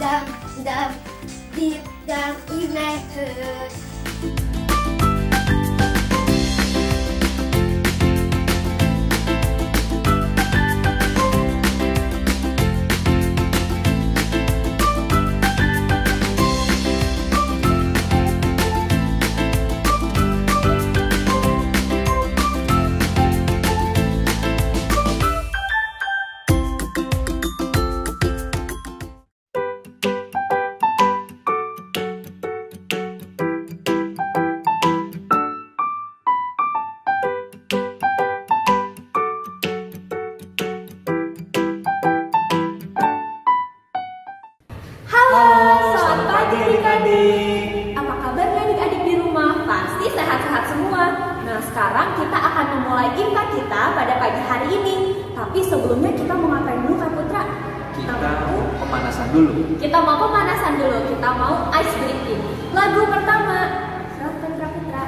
dam, dam, deep down in my heart. Selamat pagi adik-adik. Apa kabarnya adik-adik di rumah? Pasti sehat-sehat semua. Nah, sekarang kita akan memulai IMPA kita pada pagi hari ini. Tapi sebelumnya kita mau ngapain dulu Kak Putra? Kita mau pemanasan dulu. Kita mau pemanasan dulu. Kita mau ice breaking. Lagu pertama, silakan Kak Putra.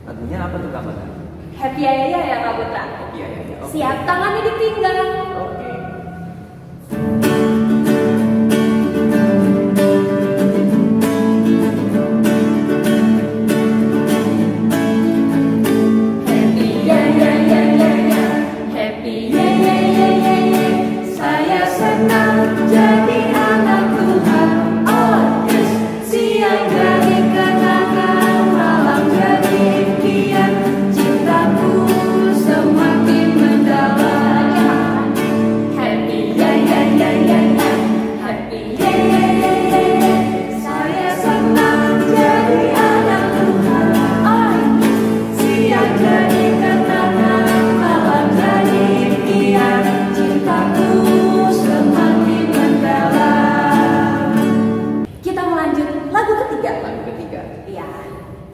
Lagunya apa tuh Kak Putra? Happy Ayaya ya Kak Putra? Happy Ayaya. Okay. Siap, tangannya di pinggang. Oke.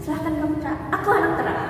Silahkan kamu Kak, aku anak terang.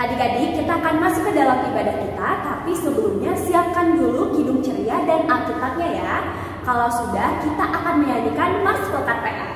Adik-adik, kita akan masuk ke dalam ibadah kita, tapi sebelumnya siapkan dulu Kidung Ceria dan Alkitabnya ya. Kalau sudah, kita akan menyanyikan Mars Vokat PA.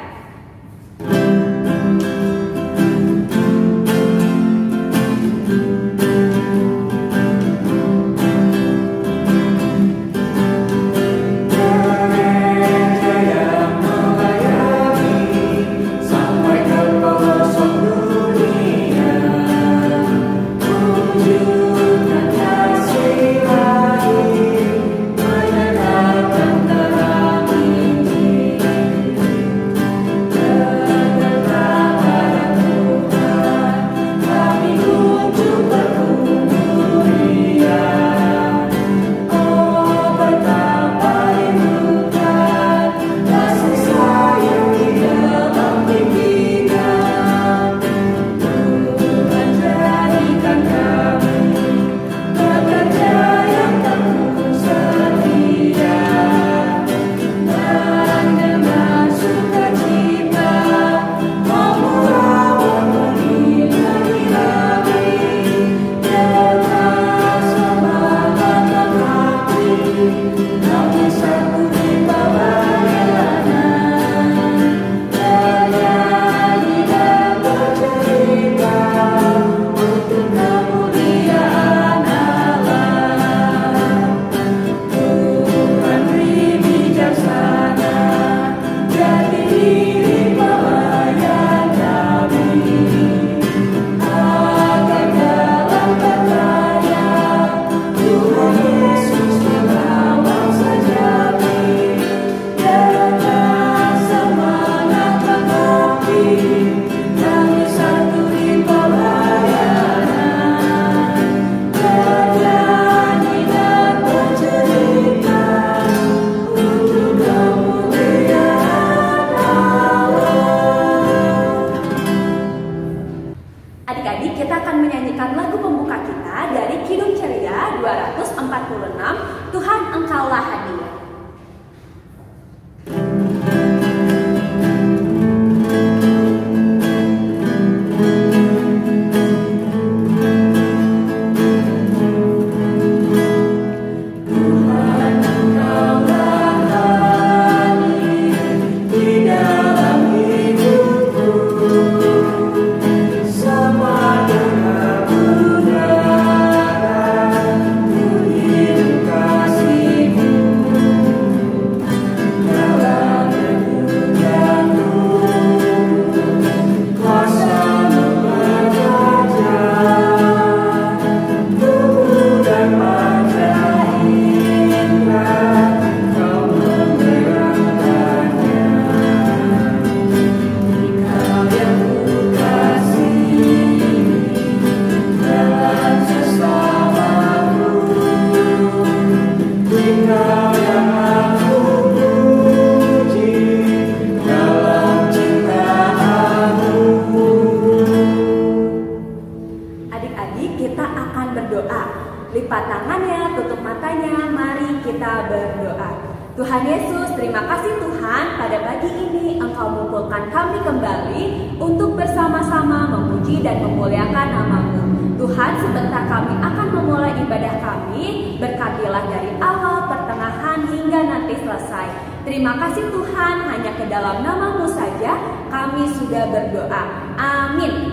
Tuhan, pada pagi ini Engkau mengumpulkan kami kembali untuk bersama-sama memuji dan memuliakan nama-Mu. Tuhan, sebentar kami akan memulai ibadah kami, berkatilah dari awal, pertengahan, hingga nanti selesai. Terima kasih Tuhan, hanya ke dalam nama-Mu saja kami sudah berdoa. Amin.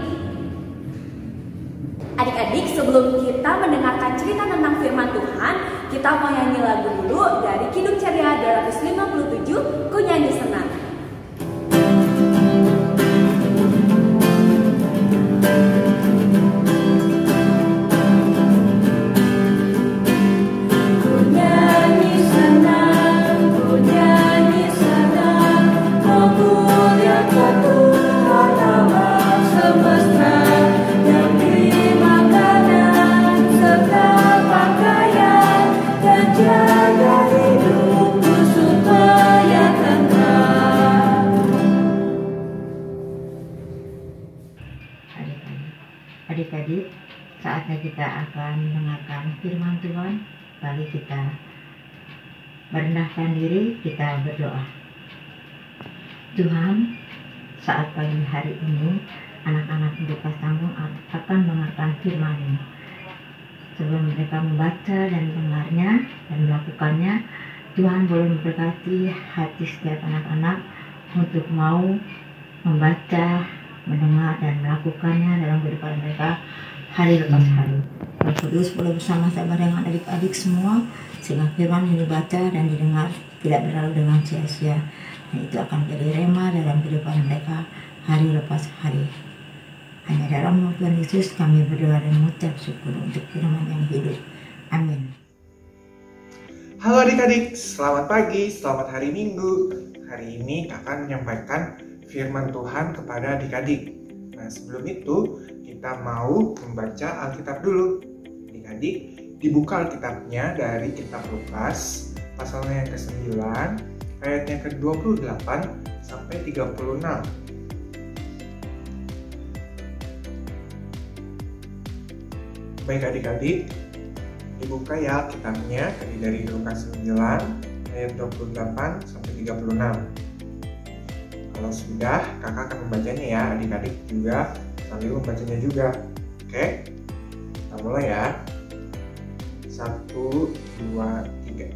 Adik-adik, sebelum kita mendengarkan cerita tentang firman Tuhan, kita mau nyanyi lagu dulu dari Kidung Ceria 257, Ku Nyanyi Senang. Adik-adik, saatnya kita akan mendengarkan firman Tuhan. Mari kita merendahkan diri, kita berdoa. Tuhan, saat pagi hari ini anak-anak Lukas Tanggung akan mendengarkan firman-Mu. Sebelum mereka membaca dan mendengarnya dan melakukannya, Tuhan boleh memberkati hati setiap anak-anak untuk mau membaca, mendengar dan melakukannya dalam kehidupan mereka hari lepas hari. Roh Kudus boleh bersama-sama dengan adik-adik semua, sehingga firman yang dibaca dan didengar tidak berlalu dengan sia-sia, dan itu akan jadi rema dalam kehidupan mereka hari lepas hari. Hanya dalam nama Tuhan Yesus kami berdoa dan mengucap syukur untuk firman yang hidup. Amin. Halo adik-adik, selamat pagi, selamat hari Minggu. Hari ini akan menyampaikan firman Tuhan kepada adik-adik. Nah, sebelum itu kita mau membaca Alkitab dulu. Adik-adik, dibuka Alkitabnya dari kitab Lukas, pasalnya yang ke-9, ayatnya ke-28 sampai 36. Baik adik-adik, dibuka ya Alkitabnya dari Lukas 9, ayat 28 sampai 36. Kalau sudah, kakak akan membacanya ya, adik-adik juga sambil membacanya juga. Oke, kita mulai ya. 1, 2, 3.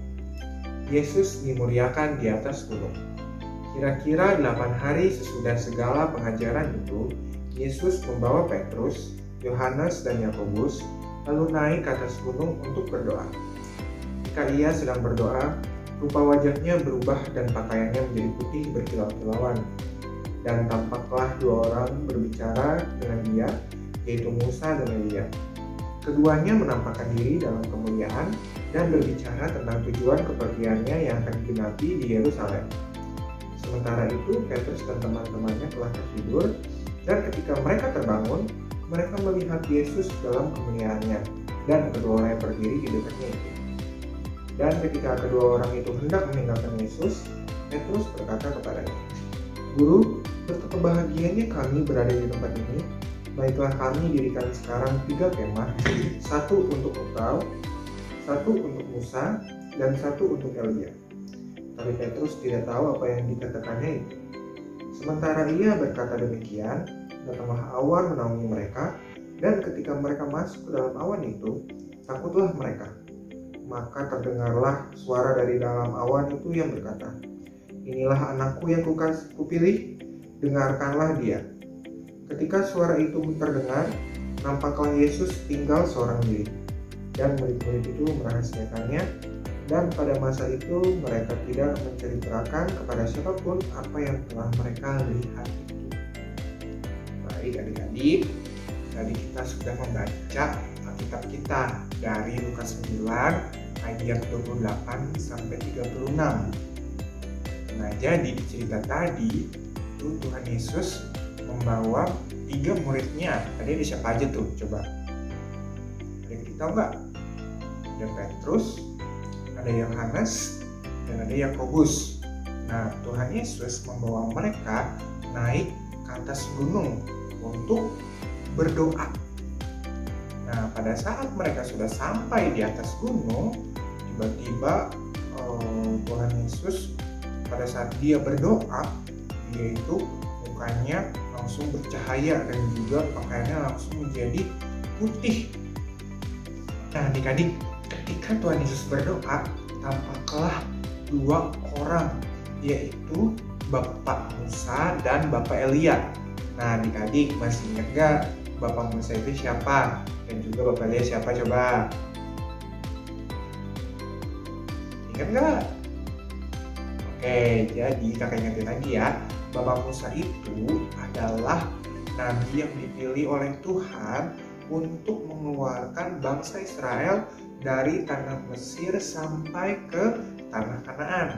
Yesus dimuliakan di atas gunung. Kira-kira 8 hari sesudah segala pengajaran itu, Yesus membawa Petrus, Yohanes, dan Yakobus, lalu naik ke atas gunung untuk berdoa. Ketika ia sedang berdoa, rupa wajahnya berubah dan pakaiannya menjadi putih berkilau-kilauan. Dan tampaklah 2 orang berbicara dengan dia, yaitu Musa dan Elia. Keduanya menampakkan diri dalam kemuliaan dan berbicara tentang tujuan kepergiannya yang akan digenapi di Yerusalem. Sementara itu, Petrus dan teman-temannya telah tertidur, dan ketika mereka terbangun, mereka melihat Yesus dalam kemuliaannya, dan kedua orang yang berdiri di dekatnya itu. Dan ketika kedua orang itu hendak meninggalkan Yesus, Petrus berkata kepadanya, "Guru, betapa bahagianya kami berada di tempat ini. Baiklah kami dirikan sekarang 3 kemah, 1 untuk engkau, 1 untuk Musa, dan 1 untuk Elia." Tapi Petrus tidak tahu apa yang dikatakannya itu. Sementara ia berkata demikian, datanglah awan menaungi mereka, dan ketika mereka masuk ke dalam awan itu, takutlah mereka. Maka terdengarlah suara dari dalam awan itu yang berkata, "Inilah anakku yang kupilih, dengarkanlah dia." Ketika suara itu terdengar, nampaklah Yesus tinggal seorang diri, dan murid-murid itu merahasiakannya, dan pada masa itu mereka tidak menceritakan kepada siapapun apa yang telah mereka lihat itu. Baik adik-adik, tadi kita sudah membaca Alkitab kita dari Lukas 9 ayat 28 sampai 36. Nah, jadi di cerita tadi itu Tuhan Yesus membawa 3 muridnya. Tadi ada siapa aja tuh? Coba. Ada yang kita enggak? Ada Petrus, ada Yohanes, dan ada Yakobus. Nah, Tuhan Yesus membawa mereka naik ke atas gunung untuk berdoa. Nah, pada saat mereka sudah sampai di atas gunung, tiba-tiba Tuhan Yesus pada saat dia berdoa, dia itu mukanya langsung bercahaya dan juga pakaiannya langsung menjadi putih. Nah adik-adik, ketika Tuhan Yesus berdoa, tampaklah dua orang, yaitu Bapak Musa dan Bapak Elia. Nah adik-adik masih ingat gak Bapak Musa itu siapa? Dan juga Bapak Elia siapa coba? Ingat gak? Oke, jadi kakak ingetin lagi ya. Bapak Musa itu adalah nabi yang dipilih oleh Tuhan untuk mengeluarkan bangsa Israel dari tanah Mesir sampai ke tanah Kanaan.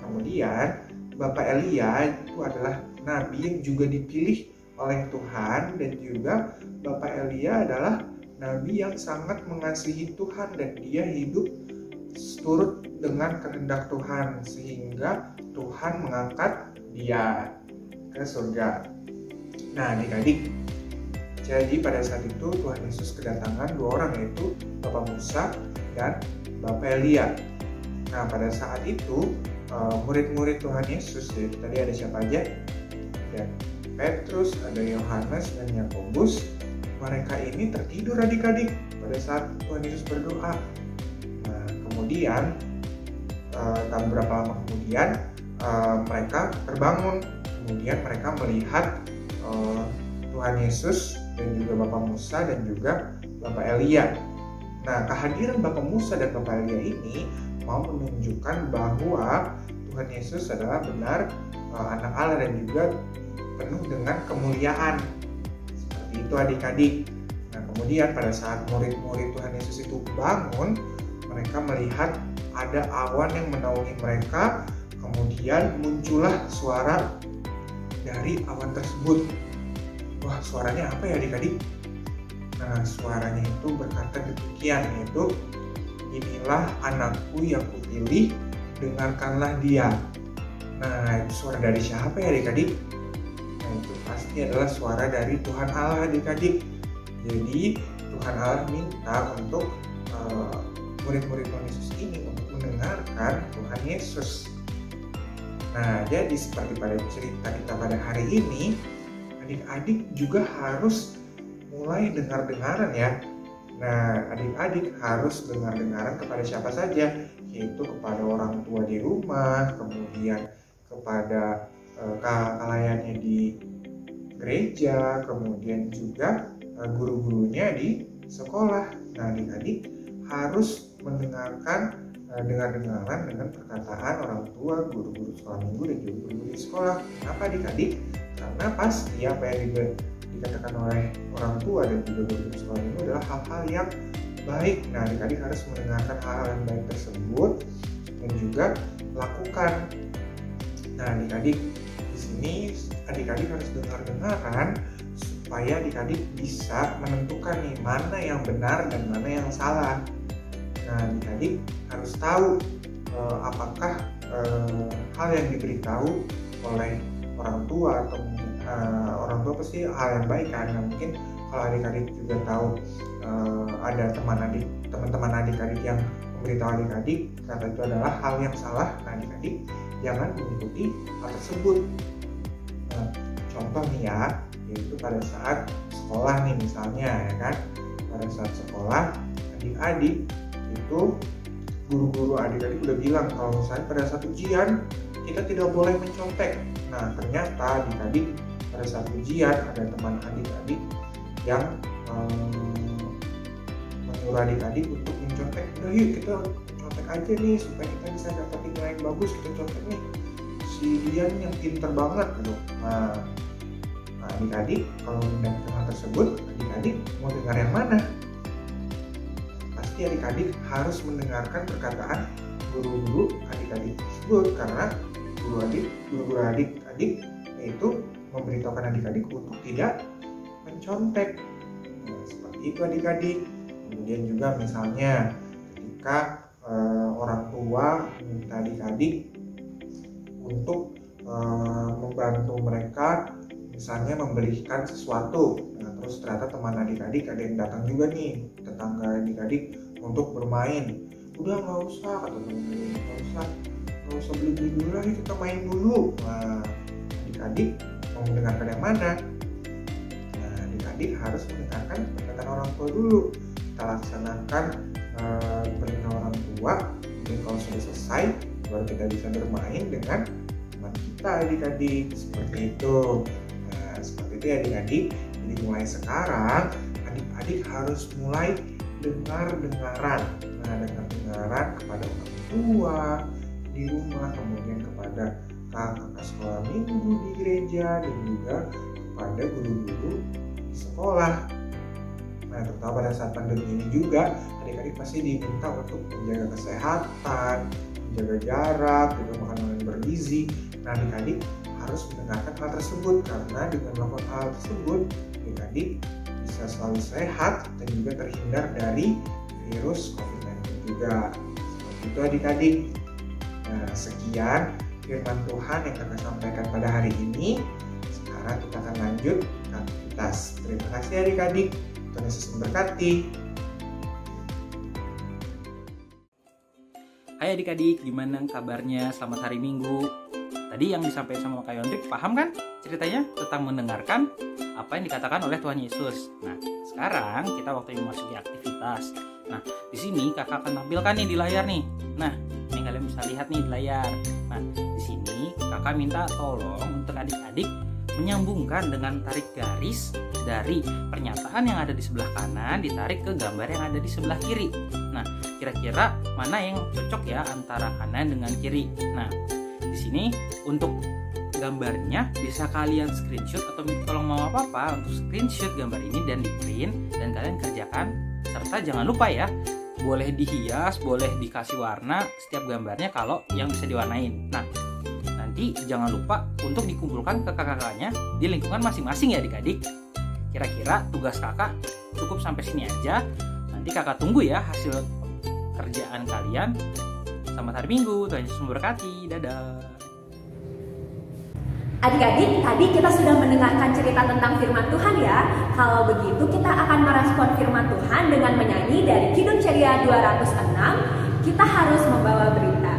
Kemudian Bapak Elia itu adalah nabi yang juga dipilih oleh Tuhan, dan juga Bapak Elia adalah nabi yang sangat mengasihi Tuhan dan dia hidup turut dengan kehendak Tuhan sehingga Tuhan mengangkat dia ke surga. Nah adik-adik, jadi pada saat itu Tuhan Yesus kedatangan dua orang, yaitu Bapak Musa dan Bapak Elia. Nah pada saat itu murid-murid Tuhan Yesus, yaitu tadi ada siapa aja? Ada Petrus, ada Yohanes dan Yakobus. Mereka ini tertidur adik-adik pada saat Tuhan Yesus berdoa. Nah kemudian beberapa lama kemudian mereka terbangun. Kemudian mereka melihat Tuhan Yesus dan juga Bapak Musa dan juga Bapak Elia. Nah kehadiran Bapak Musa dan Bapak Elia ini mau menunjukkan bahwa Tuhan Yesus adalah benar anak Allah dan juga penuh dengan kemuliaan. Seperti itu adik-adik. Nah kemudian pada saat murid-murid Tuhan Yesus itu bangun, mereka melihat ada awan yang menaungi mereka. Kemudian muncullah suara dari awan tersebut. Wah suaranya apa ya adik-adik? Nah suaranya itu berkata demikian, yaitu inilah anakku yang kupilih, dengarkanlah dia. Nah itu suara dari siapa ya adik-adik? Nah itu pasti adalah suara dari Tuhan Allah adik-adik. Jadi Tuhan Allah minta untuk murid-murid Tuhan Yesus ini untuk mendengarkan Tuhan Yesus. Nah jadi seperti pada cerita kita pada hari ini, adik-adik juga harus mulai dengar-dengaran ya. Nah adik-adik harus dengar-dengaran kepada siapa saja, yaitu kepada orang tua di rumah, kemudian kepada kalayannya di gereja, kemudian juga guru-gurunya di sekolah. Nah adik-adik harus mendengarkan dengar-dengaran dengan perkataan orang tua, guru-guru sekolah minggu dan juga guru di sekolah. Kenapa adik-adik? Karena pasti apa yang dikatakan oleh orang tua dan juga guru sekolah minggu adalah hal-hal yang baik. Nah adik-adik harus mendengarkan hal-hal yang baik tersebut dan juga lakukan. Nah adik-adik di sini adik-adik harus dengar-dengaran supaya adik-adik bisa menentukan nih mana yang benar dan mana yang salah. Nah adik-adik harus tahu apakah hal yang diberitahu oleh orang tua atau orang tua pasti hal yang baik kan. Nah, mungkin kalau adik-adik juga tahu ada teman-teman adik-adik yang memberitahu adik-adik kata itu adalah hal yang salah, nah adik-adik jangan mengikuti hal tersebut. Nah, contoh nih ya, yaitu pada saat sekolah nih misalnya ya kan, pada saat sekolah adik-adik itu guru-guru adik-adik udah bilang kalau misalnya pada saat ujian kita tidak boleh mencontek. Nah ternyata adik-adik pada saat ujian ada teman adik-adik yang menyuruh adik-adik untuk mencontek. Udah yuk kita contek aja nih supaya kita bisa dapat nilai yang bagus, kita contek nih si Dian yang pinter banget gitu. Nah adik-adik kalau mendengar hal tersebut, adik-adik mau dengar yang mana? Pasti adik-adik harus mendengarkan perkataan guru-guru adik-adik tersebut, karena guru-guru adik-adik itu memberitahukan adik-adik untuk tidak mencontek. Nah, seperti itu adik-adik. Kemudian juga misalnya ketika orang tua meminta adik-adik untuk membantu mereka misalnya membelikan sesuatu. Nah, terus ternyata teman adik-adik ada yang datang juga nih, tetangga adik-adik untuk bermain. Udah nggak usah, kata teman-teman, nggak usah Kalau usah beli dulu lagi, kita main dulu. Nah, adik-adik mau mendengarkan yang mana? Nah, adik-adik harus mendengarkan perkataan orang tua dulu. Kita laksanakan perintah orang tua. Dan kalau sudah selesai, baru kita bisa bermain dengan teman kita, adik-adik. Seperti itu. Nah, seperti itu ya adik-adik. Jadi mulai sekarang, adik-adik harus mulai dengar-dengaran. Nah, dengar-dengaran kepada orang tua di rumah, kemudian kepada kakak sekolah minggu di gereja, dan juga kepada guru-guru di sekolah. Nah, terutama pada saat pandemi ini juga, adik-adik pasti diminta untuk menjaga kesehatan, menjaga jarak, juga makanan yang bergizi. Nah, adik-adik harus mendengarkan hal tersebut, karena dengan melakukan hal tersebut, adik-adik bisa selalu sehat dan juga terhindar dari virus COVID-19 juga. Seperti itu adik-adik. Nah, sekian firman Tuhan yang kakak sampaikan pada hari ini. Sekarang kita akan lanjut ke aktivitas. Terima kasih adik-adik. Tuhan Yesus memberkati. Hai adik-adik, gimana kabarnya? Selamat hari Minggu. Tadi yang disampaikan sama Kak Yondrik, paham kan ceritanya tentang mendengarkan apa yang dikatakan oleh Tuhan Yesus. Nah, sekarang kita waktunya memasuki aktivitas. Nah, di sini kakak akan tampilkan nih di layar nih. Nah, ini kalian bisa lihat nih di layar. Nah, di sini kakak minta tolong untuk adik-adik menyambungkan dengan tarik garis dari pernyataan yang ada di sebelah kanan ditarik ke gambar yang ada di sebelah kiri. Nah, kira-kira mana yang cocok ya antara kanan dengan kiri. Nah, di sini untuk gambarnya bisa kalian screenshot, atau kalau mau apa-apa untuk screenshot gambar ini dan di print dan kalian kerjakan, serta jangan lupa ya, boleh dihias, boleh dikasih warna setiap gambarnya kalau yang bisa diwarnain. Nah, nanti jangan lupa untuk dikumpulkan ke kakak-kakaknya di lingkungan masing-masing ya adik-adik. Kira-kira tugas kakak cukup sampai sini aja. Nanti kakak tunggu ya hasil kerjaan kalian. Selamat hari Minggu, Tuhan Yesus memberkati. Dadah. Adik-adik, tadi kita sudah mendengarkan cerita tentang firman Tuhan ya. Kalau begitu kita akan merespon firman Tuhan dengan menyanyi dari Kidung Ceria 206, Kita Harus Membawa Berita.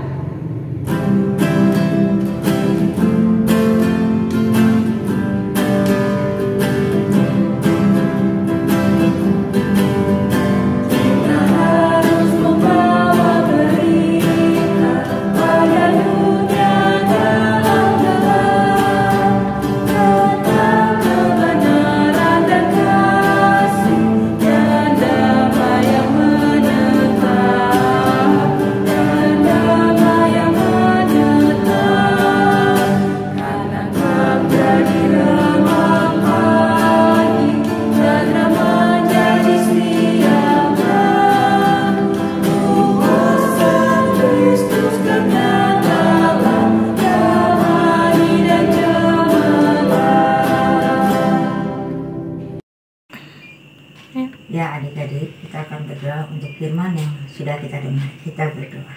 Ya adik-adik, kita akan berdoa untuk firman yang sudah kita dengar. Kita berdoa.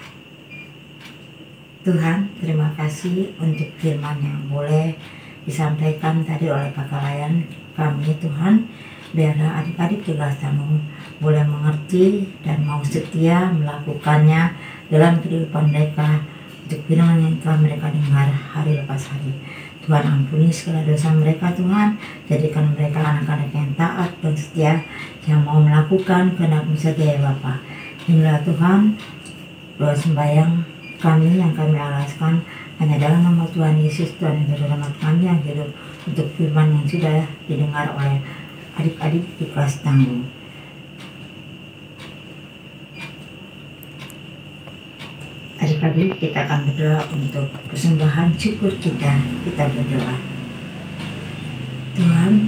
Tuhan, terima kasih untuk firman yang boleh disampaikan tadi oleh kakak layan kami Tuhan. Biarlah adik-adik di kelas tamu boleh mengerti dan mau setia melakukannya dalam kehidupan mereka, untuk firman yang telah mereka dengar hari lepas hari. Tuhan, ampuni segala dosa mereka Tuhan, jadikan mereka anak-anak yang taat dan setia, yang mau melakukan kehendak-Mu saja ya Bapa. Inilah Tuhan, doa sembahyang kami yang kami alaskan hanya dalam nama Tuhan Yesus, Tuhan yang Selamat kami yang hidup, untuk firman yang sudah didengar oleh adik-adik di kelas tanggung. Adik-adik, kita akan berdoa untuk persembahan syukur kita. Kita berdoa. Tuhan,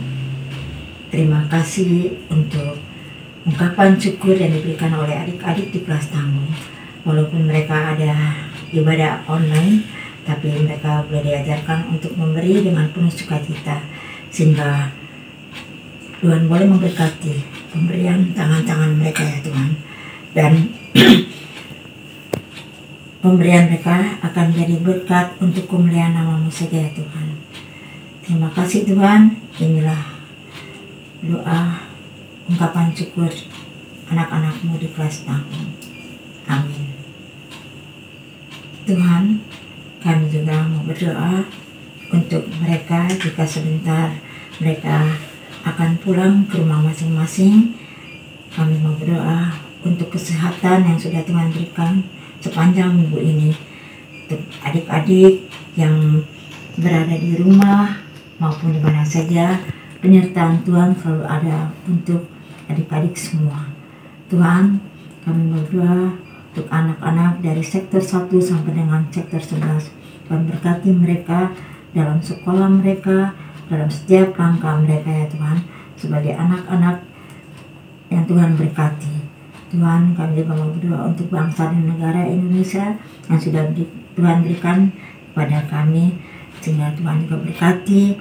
terima kasih untuk ungkapan syukur yang diberikan oleh adik-adik di kelas tanggung. Walaupun mereka ada ibadah online, tapi mereka boleh diajarkan untuk memberi dengan penuh sukacita, sehingga Tuhan boleh memberkati pemberian tangan-tangan mereka ya Tuhan. Dan pemberian mereka akan menjadi berkat untuk kemuliaan nama-Mu saja ya Tuhan. Terima kasih Tuhan. Inilah doa ungkapan syukur anak-anak-Mu di kelas tanggung. Amin. Tuhan, kami juga mau berdoa untuk mereka jika sebentar mereka akan pulang ke rumah masing-masing. Kami mau berdoa untuk kesehatan yang sudah Tuhan berikan sepanjang minggu ini. Untuk adik-adik yang berada di rumah maupun di mana saja, penyertaan Tuhan selalu ada untuk adik-adik semua. Tuhan, kami berdoa untuk anak-anak dari sektor 1 sampai dengan sektor 11. Tuhan berkati mereka dalam sekolah mereka, dalam setiap langkah mereka ya Tuhan, sebagai anak-anak yang Tuhan berkati. Tuhan, kami juga mau berdoa untuk bangsa dan negara Indonesia yang sudah Tuhan berikan kepada kami, sehingga Tuhan juga berkati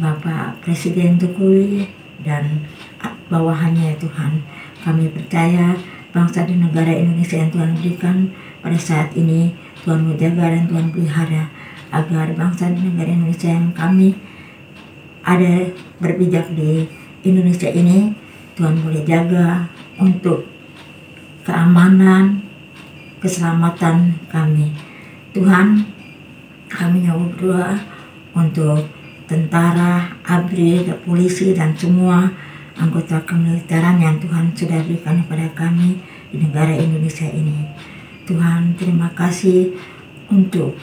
Bapak Presiden Jokowi dan bawahannya ya Tuhan. Kami percaya bangsa dan negara Indonesia yang Tuhan berikan pada saat ini, Tuhan menjaga dan Tuhan pelihara, agar bangsa dan negara Indonesia yang kami ada berpijak di Indonesia ini, Tuhan boleh jaga untuk keamanan, keselamatan kami. Tuhan, kami mau berdoa untuk tentara, ABRI, polisi, dan semua anggota kemiliteran yang Tuhan sudah berikan kepada kami di negara Indonesia ini. Tuhan, terima kasih untuk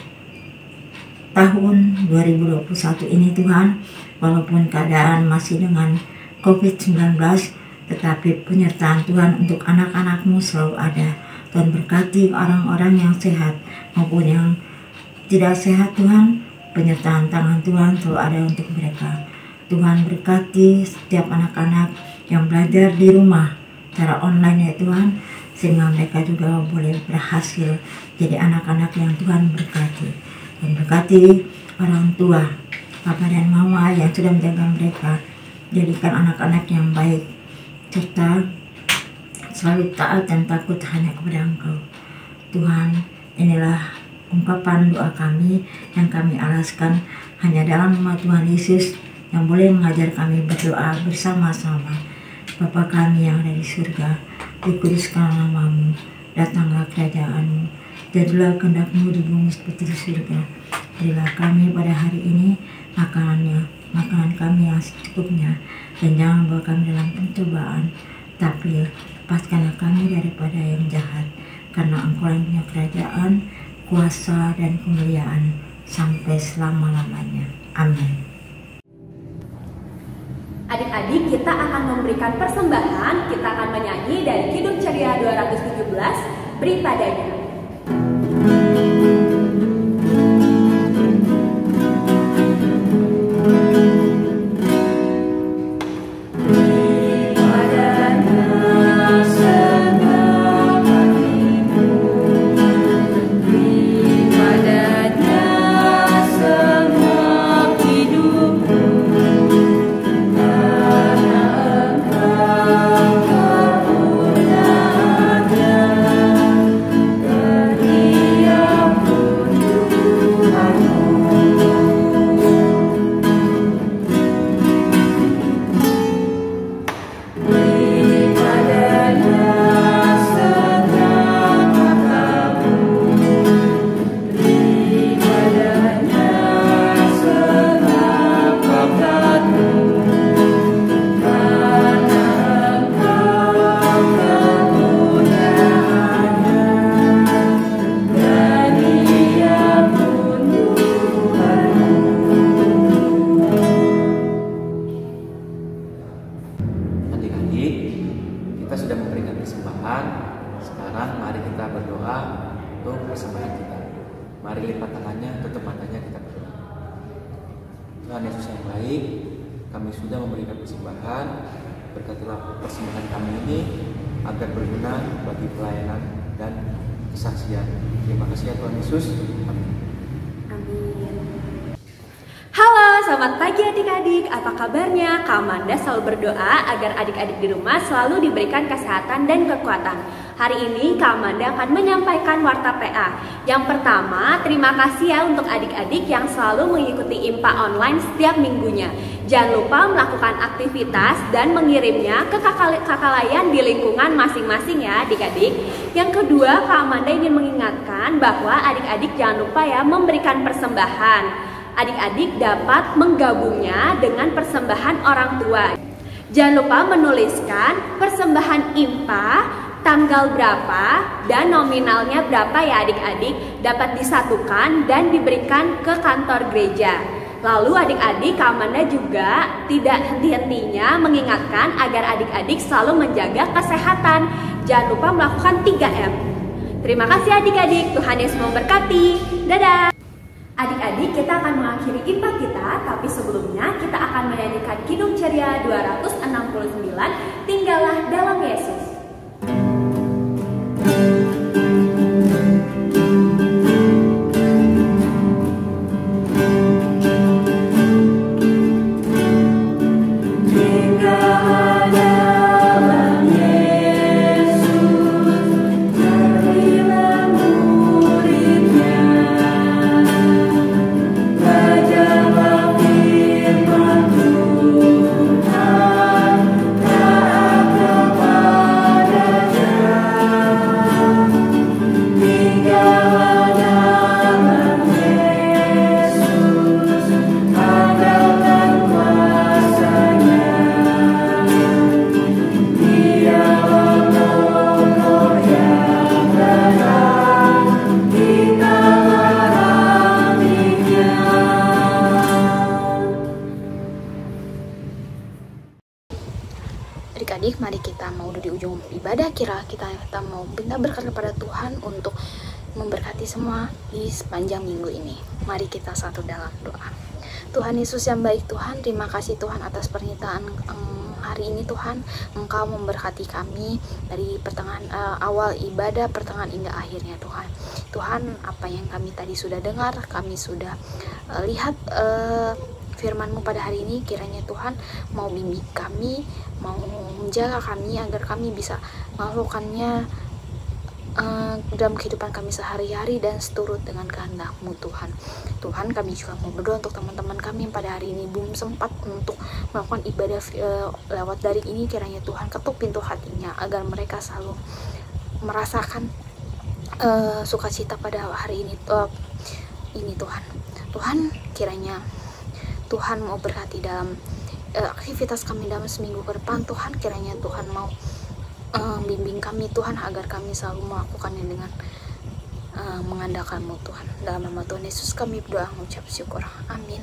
tahun 2021 ini Tuhan, walaupun keadaan masih dengan COVID-19, tetapi penyertaan Tuhan untuk anak-anak-Mu selalu ada. Tuhan berkati orang-orang yang sehat maupun yang tidak sehat Tuhan, penyertaan tangan Tuhan selalu ada untuk mereka. Tuhan berkati setiap anak-anak yang belajar di rumah secara online ya Tuhan, sehingga mereka juga boleh berhasil jadi anak-anak yang Tuhan berkati. Dan berkati orang tua, Papa dan Mama yang sudah menjaga mereka, jadikan anak-anak yang baik, serta selalu taat dan takut hanya kepada Engkau. Tuhan, inilah ungkapan doa kami yang kami alaskan hanya dalam nama Tuhan Yesus yang boleh mengajar kami berdoa bersama-sama. Bapa kami yang ada di surga, dikuduskanlah nama-Mu, datanglah kerajaan-Mu, jadilah kehendak-Mu di bumi seperti di surga. Berilah kami pada hari ini makanan kami yang secukupnya, dan jangan bawa kami dalam pencobaan, tapi lepaskanlah kami daripada yang jahat, karena Engkau yang punya kerajaan, kuasa, dan kemuliaan sampai selama-lamanya. Amin. Adik-adik, kita akan memberikan persembahan. Kita akan menyanyi dari Kidung Ceria 217, Beri Padanya. Mari lipat tangannya, tutup matanya, kita berdoa. Tuhan Yesus yang baik, kami sudah memberikan persembahan. Berkatilah persembahan kami ini agar berguna bagi pelayanan dan kesaksian. Terima kasih ya Tuhan Yesus. Amin. Amin. Halo, selamat pagi adik-adik. Apa kabarnya? Kak Amanda selalu berdoa agar adik-adik di rumah selalu diberikan kesehatan dan kekuatan. Hari ini Kak Amanda akan menyampaikan warta PA. Yang pertama, terima kasih ya untuk adik-adik yang selalu mengikuti IMPA online setiap minggunya. Jangan lupa melakukan aktivitas dan mengirimnya ke kakak layan di lingkungan masing-masing ya adik-adik. Yang kedua, Kak Amanda ingin mengingatkan bahwa adik-adik jangan lupa ya memberikan persembahan. Adik-adik dapat menggabungnya dengan persembahan orang tua. Jangan lupa menuliskan persembahan IMPA, tanggal berapa, dan nominalnya berapa ya adik-adik, dapat disatukan dan diberikan ke kantor gereja. Lalu adik-adik, Kak Amanda juga tidak henti-hentinya mengingatkan agar adik-adik selalu menjaga kesehatan. Jangan lupa melakukan 3M. Terima kasih adik-adik, Tuhan Yesus memberkati. Dadah! Adik-adik, kita akan mengakhiri IMPA kita, tapi sebelumnya kita akan menyanyikan Kidung Ceria 269, Tinggallah Dalam Yesus. Adik-adik, mari kita mau di ujung ibadah kita mau minta berkat kepada Tuhan untuk memberkati semua di sepanjang minggu ini. Mari kita satu dalam doa. Tuhan Yesus yang baik, Tuhan, terima kasih Tuhan atas pernyataan hari ini Tuhan. Engkau memberkati kami dari pertengahan awal ibadah, pertengahan hingga akhirnya Tuhan. Tuhan, apa yang kami tadi sudah dengar, kami sudah lihat firman-Mu pada hari ini, kiranya Tuhan mau bimbing kami, mau menjaga kami agar kami bisa melakukannya dalam kehidupan kami sehari-hari dan seturut dengan kehendak-Mu Tuhan. Tuhan, kami juga mau berdoa untuk teman-teman kami yang pada hari ini belum sempat untuk melakukan ibadah lewat daring ini, kiranya Tuhan ketuk pintu hatinya agar mereka selalu merasakan sukacita pada hari ini Tuhan. Tuhan, kiranya Tuhan mau berkati dalam aktivitas kami dalam seminggu ke depan. Tuhan, kiranya Tuhan mau bimbing kami Tuhan agar kami selalu melakukannya dengan mengandalkan-Mu Tuhan. Dalam nama Tuhan Yesus kami berdoa mengucap syukur. Amin.